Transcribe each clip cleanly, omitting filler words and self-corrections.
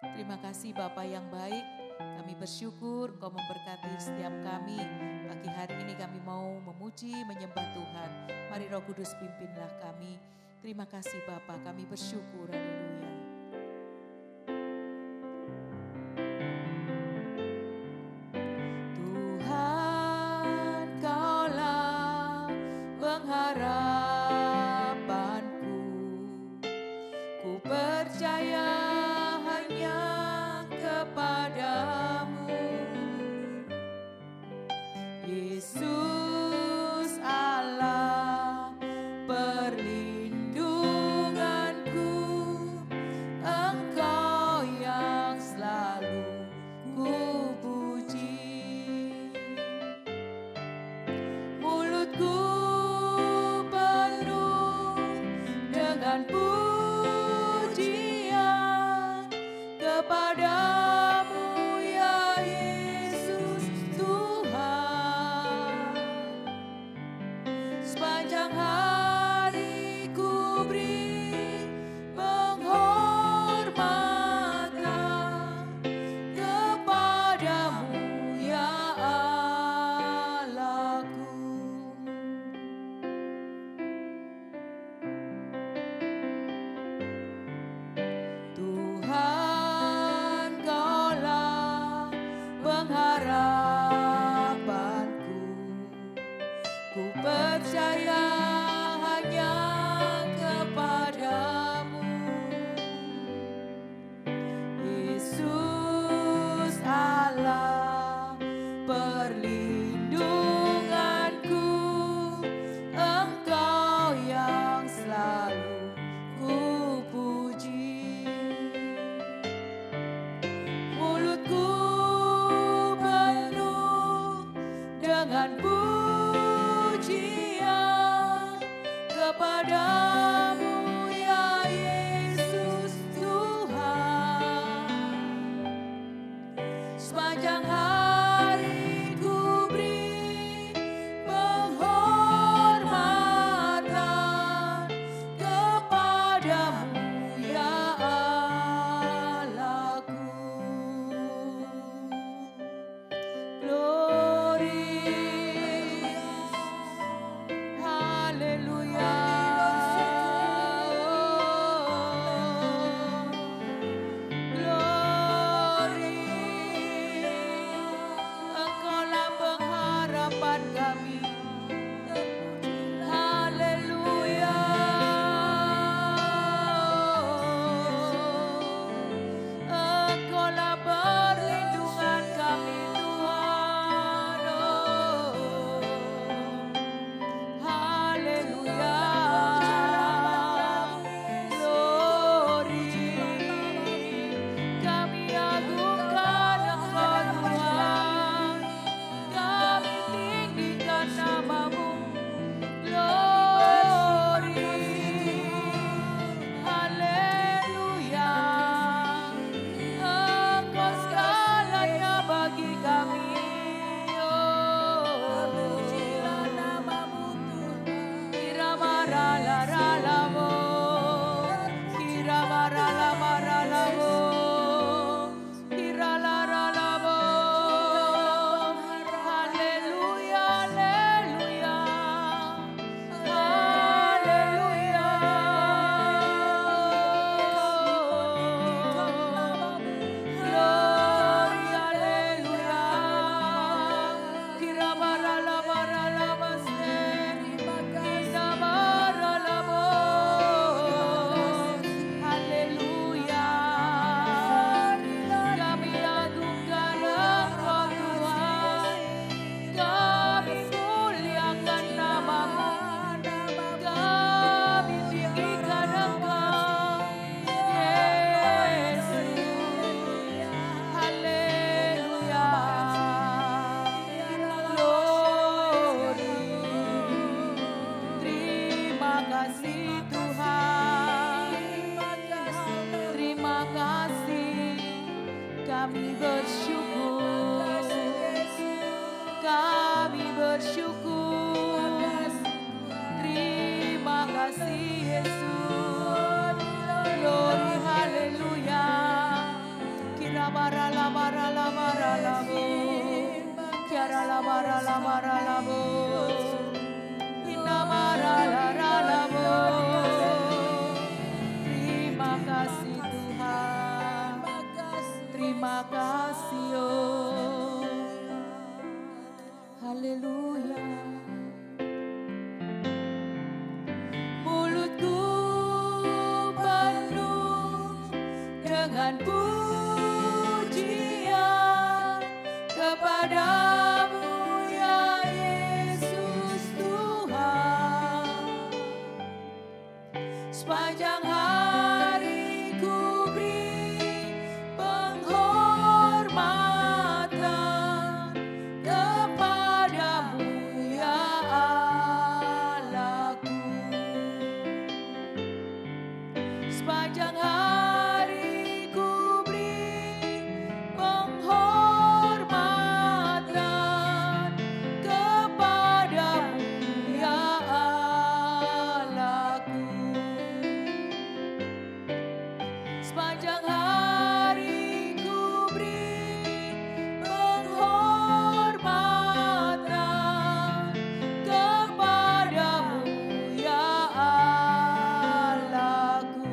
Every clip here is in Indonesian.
Terima kasih Bapa yang baik, kami bersyukur Engkau memberkati setiap kami. Pagi hari ini kami mau memuji, menyembah Tuhan. Mari Roh Kudus pimpinlah kami. Terima kasih Bapa, kami bersyukur, haleluya. Tuhan, Kaulah pengharapanku, ku percaya hanya kepadamu, Yesus Allah perlindunganku, Engkau yang selalu ku puji. Mulutku penuh dengan pujian kepadamu ya Yesus Tuhan. Sepanjang hari ku beri penghormatan kepadamu ya Allahku. Tuhan, Kaulah pengharapanku, ku percaya hanya kepadamu, Yesus Allah perlindunganku, Engkau yang selalu ku puji. Mulutku penuh dengan pujian kepadamu ya Yesus Tuhan. Sepanjang hari ku beri penghormatan kepadamu ya Allahku. Glory, haleluya. Glory, Engkaulah pengharapan kami. Haleluya. Engkaulah perlindungan kami Tuhan. Haleluya. Glory, kami agungkan Engkau Tuhan. Kami tinggikan namamu. Glory, haleluya. Engkau segalanya bagi kami. Terpujilah namamu Tuhan. Iramaralalalamo, iramaralamaralamo, iralaralamo. Haleluya, haleluya, haleluya. Glory, haleluya. Kiramaralamaralamaste, kiramaralamo. Haleluya. Kami agungkan Engkau Tuhan. Kami muliakan namamu. Kami tinggikan Engkau, Yesus. Haleluya. Glory. Terima kasih Tuhan. Terima kasih. Kami bersyukur. Kami bersyukur. Terima kasih Yesus. Glory, haleluya. maralabo. Inna maralaralabo. Terima kasih Tuhan. Terima kasih oh. Haleluya. Mulutku penuh dengan pujian kepadamu ya Yesus Tuhan. Sepanjang hari ku beri penghormatan kepadamu ya Allahku. Sepanjang hari ku beri penghormatan kepadamu ya Allahku. Sepanjang hari ku beri penghormatan kepadamu ya Allahku.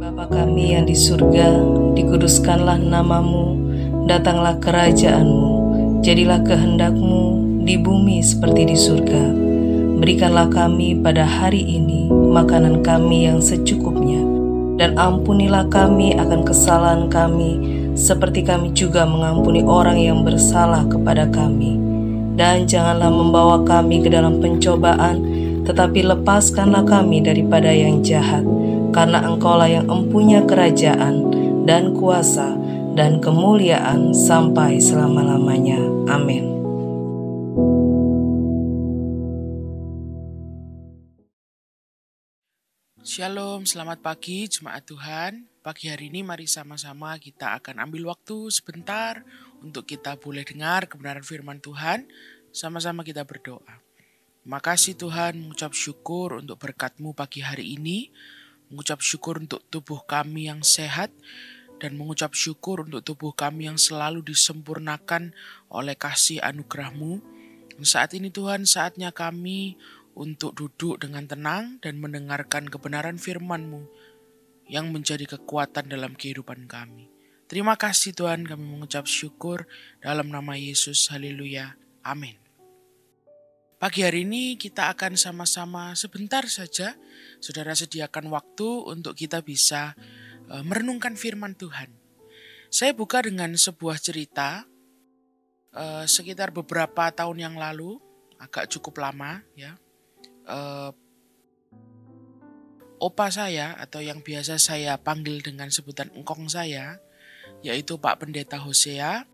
Bapa kami yang di surga, dikuduskanlah namamu, datanglah kerajaan-Mu, jadilah kehendak-Mu di bumi seperti di surga. Berikanlah kami pada hari ini makanan kami yang secukupnya, dan ampunilah kami akan kesalahan kami, seperti kami juga mengampuni orang yang bersalah kepada kami. Dan janganlah membawa kami ke dalam pencobaan, tetapi lepaskanlah kami daripada yang jahat, karena Engkaulah yang empunya kerajaan dan kuasa dan kemuliaan sampai selama-lamanya. Amin. Shalom, selamat pagi Jemaat Tuhan. Pagi hari ini mari sama-sama kita akan ambil waktu sebentar untuk kita boleh dengar kebenaran firman Tuhan. Sama-sama kita berdoa. Makasih Tuhan, mengucap syukur untuk berkat-Mu pagi hari ini. Mengucap syukur untuk tubuh kami yang sehat. Dan mengucap syukur untuk tubuh kami yang selalu disempurnakan oleh kasih anugerah-Mu. Saat ini Tuhan, saatnya kami untuk duduk dengan tenang dan mendengarkan kebenaran firman-Mu yang menjadi kekuatan dalam kehidupan kami. Terima kasih Tuhan, kami mengucap syukur dalam nama Yesus. Haleluya. Amin. Pagi hari ini kita akan sama-sama sebentar saja, saudara sediakan waktu untuk kita bisa merenungkan firman Tuhan. Saya buka dengan sebuah cerita sekitar beberapa tahun yang lalu, agak cukup lama ya. Opa saya atau yang biasa saya panggil dengan sebutan engkong saya, yaitu Pak Pendeta Hosea,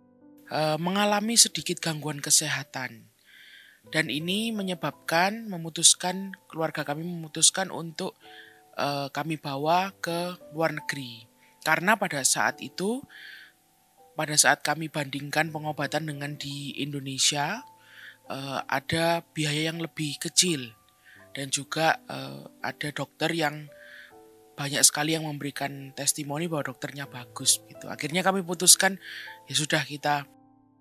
mengalami sedikit gangguan kesehatan. Dan ini keluarga kami memutuskan untuk kami bawa ke luar negeri. Karena pada saat kami bandingkan pengobatan dengan di Indonesia, ada biaya yang lebih kecil. Dan juga ada dokter yang banyak sekali yang memberikan testimoni bahwa dokternya bagus. Gitu. Akhirnya kami putuskan, ya sudah kita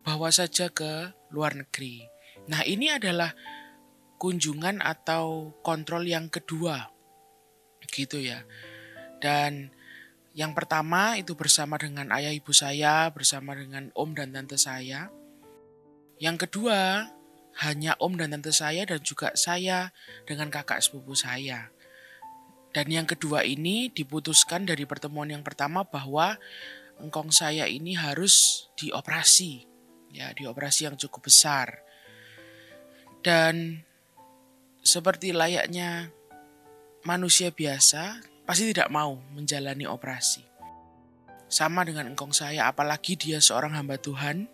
bawa saja ke luar negeri. Nah ini adalah kunjungan atau kontrol yang kedua. Gitu ya. Dan yang pertama itu bersama dengan ayah ibu saya, bersama dengan om dan tante saya. Yang kedua hanya om dan tante saya dan juga saya dengan kakak sepupu saya. Dan yang kedua ini diputuskan dari pertemuan yang pertama bahwa engkong saya ini harus dioperasi. Ya, dioperasi yang cukup besar. Dan seperti layaknya manusia biasa, pasti tidak mau menjalani operasi. Sama dengan engkong saya, apalagi dia seorang hamba Tuhan.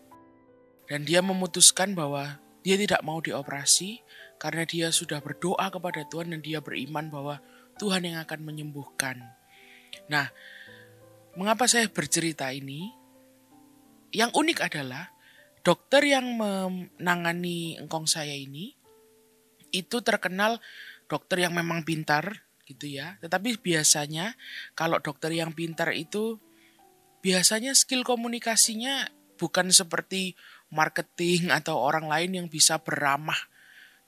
Dan dia memutuskan bahwa dia tidak mau dioperasi karena dia sudah berdoa kepada Tuhan dan dia beriman bahwa Tuhan yang akan menyembuhkan. Nah, mengapa saya bercerita ini? Yang unik adalah dokter yang menangani engkong saya ini itu terkenal dokter yang memang pintar gitu ya. Tetapi biasanya kalau dokter yang pintar itu biasanya skill komunikasinya bukan seperti marketing atau orang lain yang bisa beramah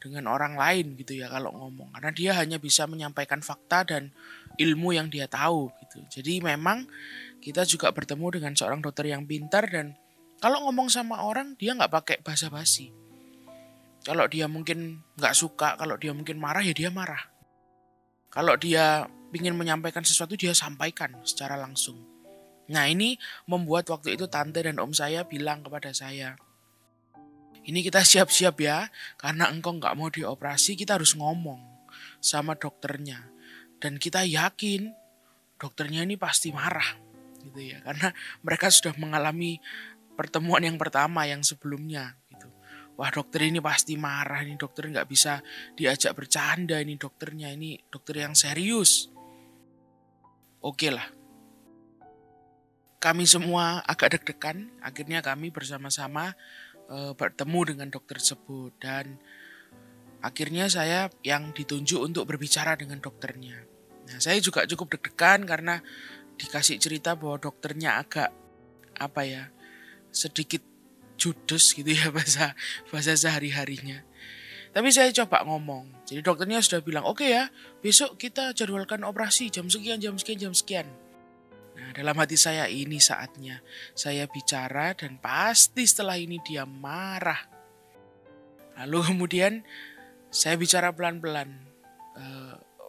dengan orang lain gitu ya kalau ngomong. Karena dia hanya bisa menyampaikan fakta dan ilmu yang dia tahu gitu. Jadi memang kita juga bertemu dengan seorang dokter yang pintar dan kalau ngomong sama orang dia nggak pakai basa-basi. Kalau dia mungkin nggak suka, kalau dia mungkin marah ya dia marah. Kalau dia ingin menyampaikan sesuatu dia sampaikan secara langsung. Nah ini membuat waktu itu tante dan om saya bilang kepada saya, ini kita siap-siap ya, karena engkau nggak mau dioperasi, kita harus ngomong sama dokternya. Dan kita yakin dokternya ini pasti marah, gitu ya, karena mereka sudah mengalami pertemuan yang pertama yang sebelumnya. Gitu. Wah dokter ini pasti marah, ini dokter nggak bisa diajak bercanda, ini dokternya, ini dokter yang serius. Oke lah. Kami semua agak deg-degan, akhirnya kami bersama-sama bertemu dengan dokter tersebut dan akhirnya saya yang ditunjuk untuk berbicara dengan dokternya. Nah, saya juga cukup deg-degan karena dikasih cerita bahwa dokternya agak sedikit judes gitu ya bahasa sehari-harinya. Tapi saya coba ngomong. Jadi dokternya sudah bilang, "Oke ya, besok kita jadwalkan operasi jam sekian. Nah, dalam hati saya ini saatnya saya bicara dan pasti setelah ini dia marah. Lalu kemudian saya bicara pelan-pelan.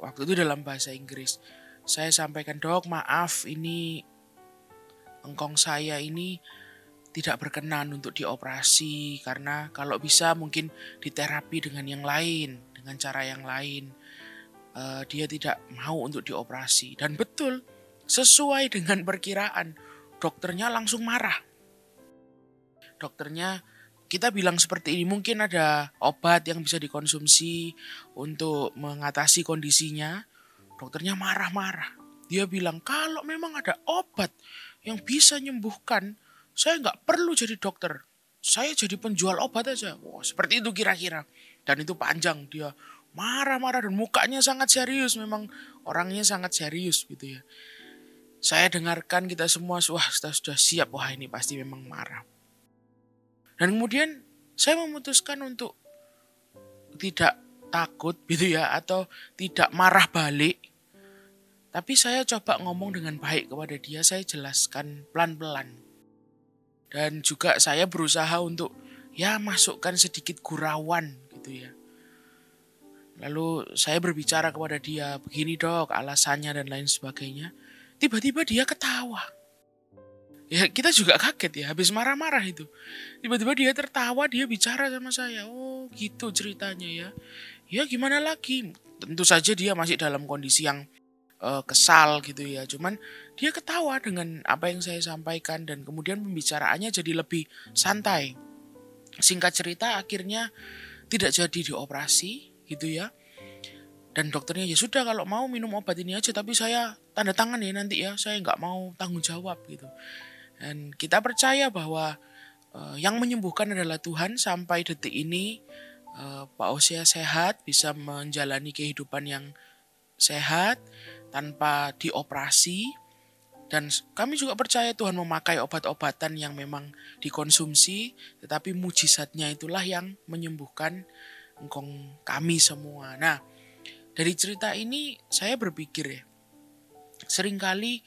Waktu itu dalam bahasa Inggris. Saya sampaikan, "Dok, maaf ini engkong saya ini tidak berkenan untuk dioperasi karena kalau bisa mungkin diterapi dengan yang lain, dengan cara yang lain. Dia tidak mau untuk dioperasi." Dan betul, sesuai dengan perkiraan, dokternya langsung marah. Dokternya, kita bilang seperti ini, mungkin ada obat yang bisa dikonsumsi untuk mengatasi kondisinya. Dokternya marah-marah. Dia bilang, kalau memang ada obat yang bisa menyembuhkan, saya nggak perlu jadi dokter. Saya jadi penjual obat aja. Wah, seperti itu kira-kira. Dan itu panjang, dia marah-marah dan mukanya sangat serius. Memang orangnya sangat serius gitu ya. Saya dengarkan kita semua, wah kita sudah siap, wah ini pasti memang marah. Dan kemudian saya memutuskan untuk tidak takut gitu ya, atau tidak marah balik. Tapi saya coba ngomong dengan baik kepada dia, saya jelaskan pelan-pelan. Dan juga saya berusaha untuk ya masukkan sedikit gurauan gitu ya. Lalu saya berbicara kepada dia, begini dok alasannya dan lain sebagainya. Tiba-tiba dia ketawa. Ya kita juga kaget ya, habis marah-marah itu. Tiba-tiba dia tertawa, dia bicara sama saya. Oh gitu ceritanya ya. Ya gimana lagi. Tentu saja dia masih dalam kondisi yang kesal gitu ya. Cuman dia ketawa dengan apa yang saya sampaikan. Dan kemudian pembicaraannya jadi lebih santai. Singkat cerita akhirnya tidak jadi dioperasi gitu ya. Dan dokternya ya sudah kalau mau minum obat ini aja, tapi saya tanda tangan ya nanti ya, saya nggak mau tanggung jawab gitu. Dan kita percaya bahwa yang menyembuhkan adalah Tuhan. Sampai detik ini Pak Osia sehat, bisa menjalani kehidupan yang sehat tanpa dioperasi. Dan kami juga percaya Tuhan memakai obat-obatan yang memang dikonsumsi, tetapi mujizatnya itulah yang menyembuhkan engkong kami semua. Nah, dari cerita ini saya berpikir ya, seringkali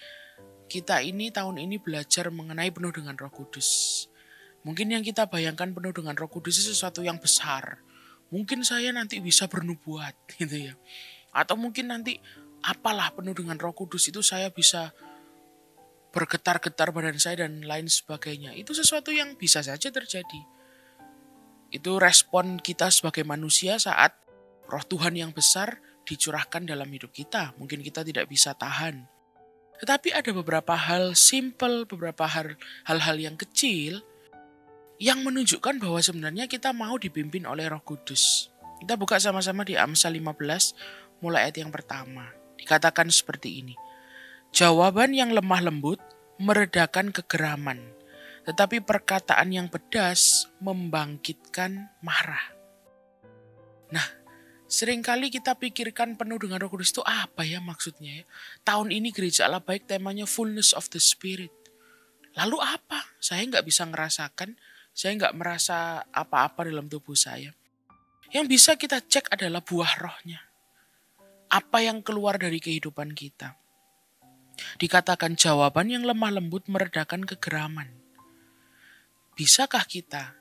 kita ini tahun ini belajar mengenai penuh dengan Roh Kudus. Mungkin yang kita bayangkan penuh dengan Roh Kudus itu sesuatu yang besar. Mungkin saya nanti bisa bernubuat gitu ya. Atau mungkin nanti apalah penuh dengan Roh Kudus itu saya bisa bergetar-getar badan saya dan lain sebagainya. Itu sesuatu yang bisa saja terjadi. Itu respon kita sebagai manusia saat Roh Tuhan yang besar dicurahkan dalam hidup kita. Mungkin kita tidak bisa tahan. Tetapi ada beberapa hal simple, beberapa hal-hal yang kecil yang menunjukkan bahwa sebenarnya kita mau dipimpin oleh Roh Kudus. Kita buka sama-sama di Amsal 15 mulai ayat yang pertama. Dikatakan seperti ini. Jawaban yang lemah lembut meredakan kegeraman, tetapi perkataan yang pedas membangkitkan marah. Nah, Seringkali kita pikirkan penuh dengan Roh Kudus itu apa ya maksudnya ya? Tahun ini Gereja Allah Baik temanya Fullness of the Spirit. Lalu apa? Saya nggak bisa ngerasakan, saya nggak merasa apa-apa dalam tubuh saya. Yang bisa kita cek adalah buah rohnya. Apa yang keluar dari kehidupan kita. Dikatakan jawaban yang lemah lembut meredakan kegeraman. Bisakah kita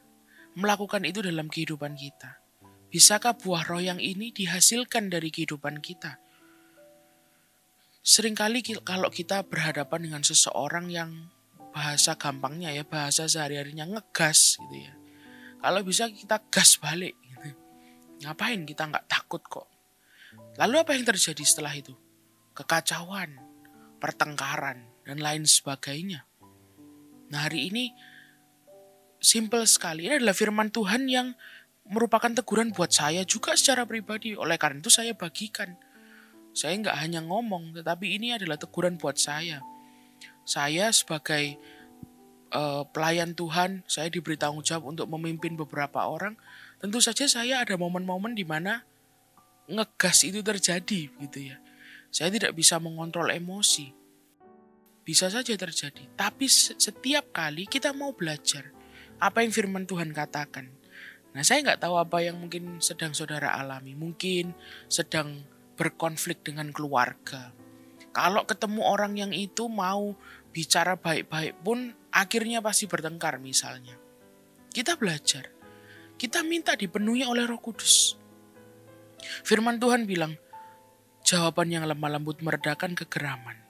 melakukan itu dalam kehidupan kita? Bisakah buah roh yang ini dihasilkan dari kehidupan kita? Seringkali kalau kita berhadapan dengan seseorang yang bahasa gampangnya ya, bahasa sehari-harinya ngegas gitu ya. Kalau bisa kita gas balik gitu. Ngapain kita nggak takut kok. Lalu apa yang terjadi setelah itu? Kekacauan, pertengkaran, dan lain sebagainya. Nah hari ini simple sekali. Ini adalah firman Tuhan yang merupakan teguran buat saya juga secara pribadi. Oleh karena itu saya bagikan. Saya nggak hanya ngomong, tetapi ini adalah teguran buat saya. Saya sebagai pelayan Tuhan, saya diberi tanggung jawab untuk memimpin beberapa orang. Tentu saja saya ada momen-momen di mana ngegas itu terjadi gitu ya. Saya tidak bisa mengontrol emosi. Bisa saja terjadi. Tapi setiap kali kita mau belajar apa yang firman Tuhan katakan. Nah saya nggak tahu apa yang mungkin sedang saudara alami. Mungkin sedang berkonflik dengan keluarga. Kalau ketemu orang yang itu mau bicara baik-baik pun akhirnya pasti bertengkar misalnya. Kita belajar. Kita minta dipenuhi oleh Roh Kudus. Firman Tuhan bilang, jawaban yang lemah lembut meredakan kegeraman.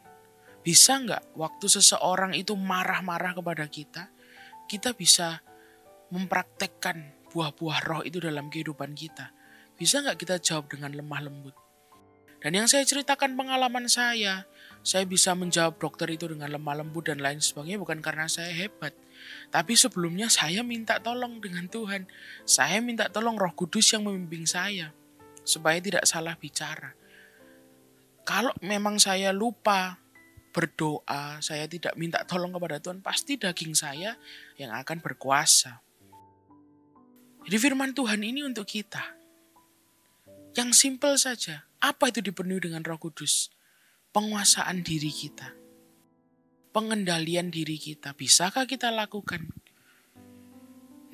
Bisa nggak waktu seseorang itu marah-marah kepada kita, kita bisa mempraktekkan buah-buah roh itu dalam kehidupan kita? Bisa nggak kita jawab dengan lemah lembut? Dan yang saya ceritakan pengalaman saya bisa menjawab dokter itu dengan lemah lembut dan lain sebagainya bukan karena saya hebat. Tapi sebelumnya saya minta tolong dengan Tuhan. Saya minta tolong Roh Kudus yang membimbing saya. Supaya tidak salah bicara. Kalau memang saya lupa berdoa, saya tidak minta tolong kepada Tuhan, pasti daging saya yang akan berkuasa. Jadi firman Tuhan ini untuk kita. Yang simpel saja. Apa itu dipenuhi dengan Roh Kudus? Penguasaan diri kita. Pengendalian diri kita. Bisakah kita lakukan?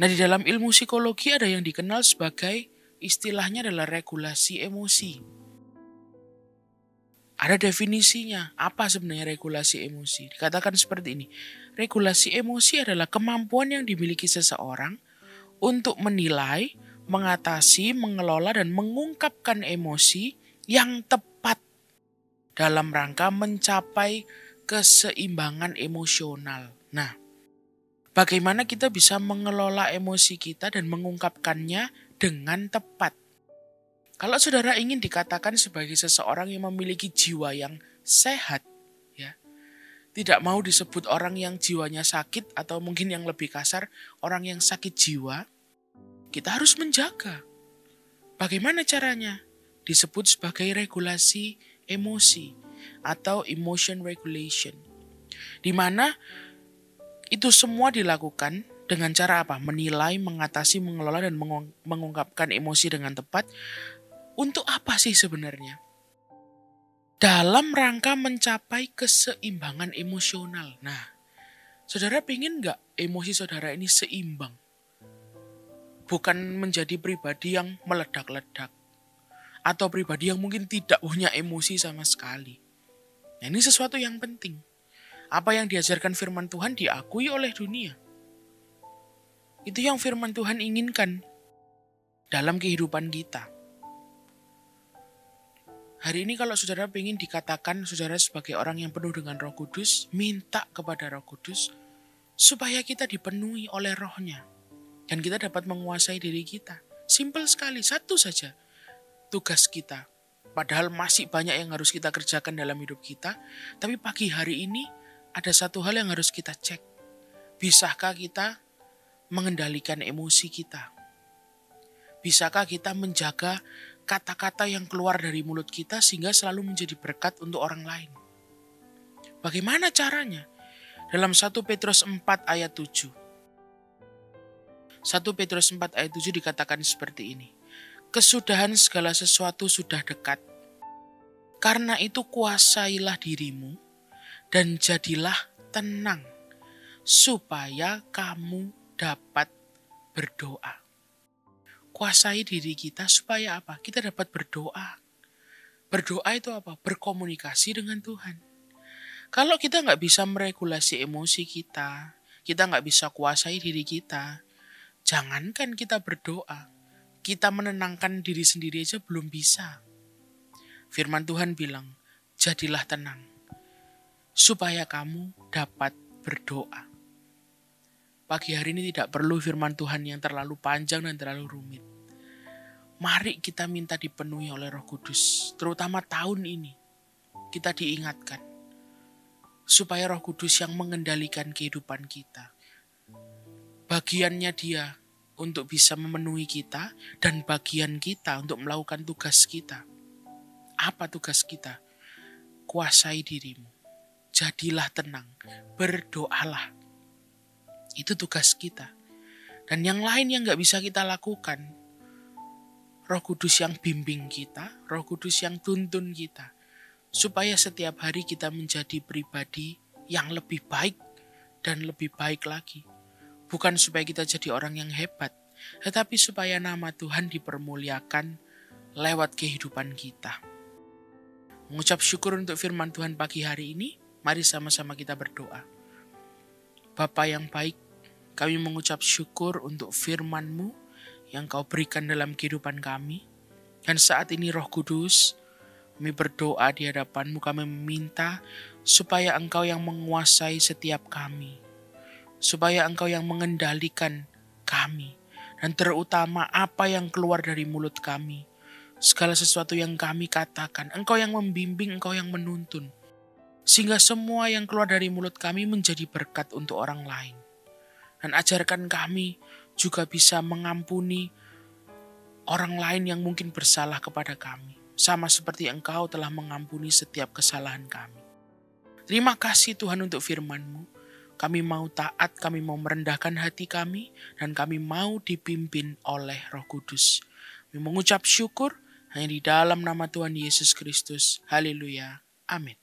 Nah di dalam ilmu psikologi ada yang dikenal sebagai istilahnya adalah regulasi emosi. Ada definisinya. Apa sebenarnya regulasi emosi? Dikatakan seperti ini. Regulasi emosi adalah kemampuan yang dimiliki seseorang untuk menilai, mengatasi, mengelola, dan mengungkapkan emosi yang tepat dalam rangka mencapai keseimbangan emosional. Nah, bagaimana kita bisa mengelola emosi kita dan mengungkapkannya dengan tepat? Kalau saudara ingin dikatakan sebagai seseorang yang memiliki jiwa yang sehat, ya, tidak mau disebut orang yang jiwanya sakit atau mungkin yang lebih kasar, orang yang sakit jiwa, kita harus menjaga. Bagaimana caranya? Disebut sebagai regulasi emosi atau emotion regulation. Di mana itu semua dilakukan dengan cara apa? Menilai, mengatasi, mengelola, dan mengungkapkan emosi dengan tepat. Untuk apa sih sebenarnya? Dalam rangka mencapai keseimbangan emosional. Nah, saudara pengen nggak emosi saudara ini seimbang? Bukan menjadi pribadi yang meledak-ledak. Atau pribadi yang mungkin tidak punya emosi sama sekali. Nah, ini sesuatu yang penting. Apa yang diajarkan firman Tuhan diakui oleh dunia. Itu yang firman Tuhan inginkan dalam kehidupan kita. Hari ini kalau saudara ingin dikatakan saudara sebagai orang yang penuh dengan Roh Kudus, minta kepada Roh Kudus supaya kita dipenuhi oleh rohnya. Dan kita dapat menguasai diri kita. Simpel sekali, satu saja tugas kita. Padahal masih banyak yang harus kita kerjakan dalam hidup kita. Tapi pagi hari ini ada satu hal yang harus kita cek. Bisakah kita mengendalikan emosi kita? Bisakah kita menjaga kata-kata yang keluar dari mulut kita sehingga selalu menjadi berkat untuk orang lain? Bagaimana caranya? Dalam 1 Petrus 4 ayat 7. 1 Petrus 4 ayat 7 dikatakan seperti ini. kesudahan segala sesuatu sudah dekat. Karena itu kuasailah dirimu dan jadilah tenang, supaya kamu dapat berdoa. Kuasai diri kita supaya apa? Kita dapat berdoa. Berdoa itu apa? Berkomunikasi dengan Tuhan. Kalau kita nggak bisa meregulasi emosi kita nggak bisa kuasai diri kita, jangankan kita berdoa, kita menenangkan diri sendiri aja belum bisa. Firman Tuhan bilang, jadilah tenang, supaya kamu dapat berdoa. Pagi hari ini tidak perlu firman Tuhan yang terlalu panjang dan terlalu rumit. Mari kita minta dipenuhi oleh Roh Kudus, terutama tahun ini. Kita diingatkan, supaya Roh Kudus yang mengendalikan kehidupan kita. Bagiannya Dia untuk bisa memenuhi kita, dan bagian kita untuk melakukan tugas kita. Apa tugas kita? Kuasai dirimu, jadilah tenang, berdoalah. Itu tugas kita. Dan yang lain yang gak bisa kita lakukan, Roh Kudus yang bimbing kita, Roh Kudus yang tuntun kita, supaya setiap hari kita menjadi pribadi yang lebih baik dan lebih baik lagi. Bukan supaya kita jadi orang yang hebat, tetapi supaya nama Tuhan dipermuliakan lewat kehidupan kita. Mengucap syukur untuk firman Tuhan pagi hari ini, mari sama-sama kita berdoa. Bapa yang baik, kami mengucap syukur untuk firman-Mu yang Kau berikan dalam kehidupan kami. Dan saat ini Roh Kudus, kami berdoa di hadapan-Mu, kami meminta supaya Engkau yang menguasai setiap kami. Supaya Engkau yang mengendalikan kami. Dan terutama apa yang keluar dari mulut kami. Segala sesuatu yang kami katakan, Engkau yang membimbing, Engkau yang menuntun. Sehingga semua yang keluar dari mulut kami menjadi berkat untuk orang lain. Dan ajarkan kami juga bisa mengampuni orang lain yang mungkin bersalah kepada kami. Sama seperti Engkau telah mengampuni setiap kesalahan kami. Terima kasih Tuhan untuk firman-Mu. Kami mau taat, kami mau merendahkan hati kami, dan kami mau dipimpin oleh Roh Kudus. Kami mengucap syukur hanya di dalam nama Tuhan Yesus Kristus. Haleluya. Amin.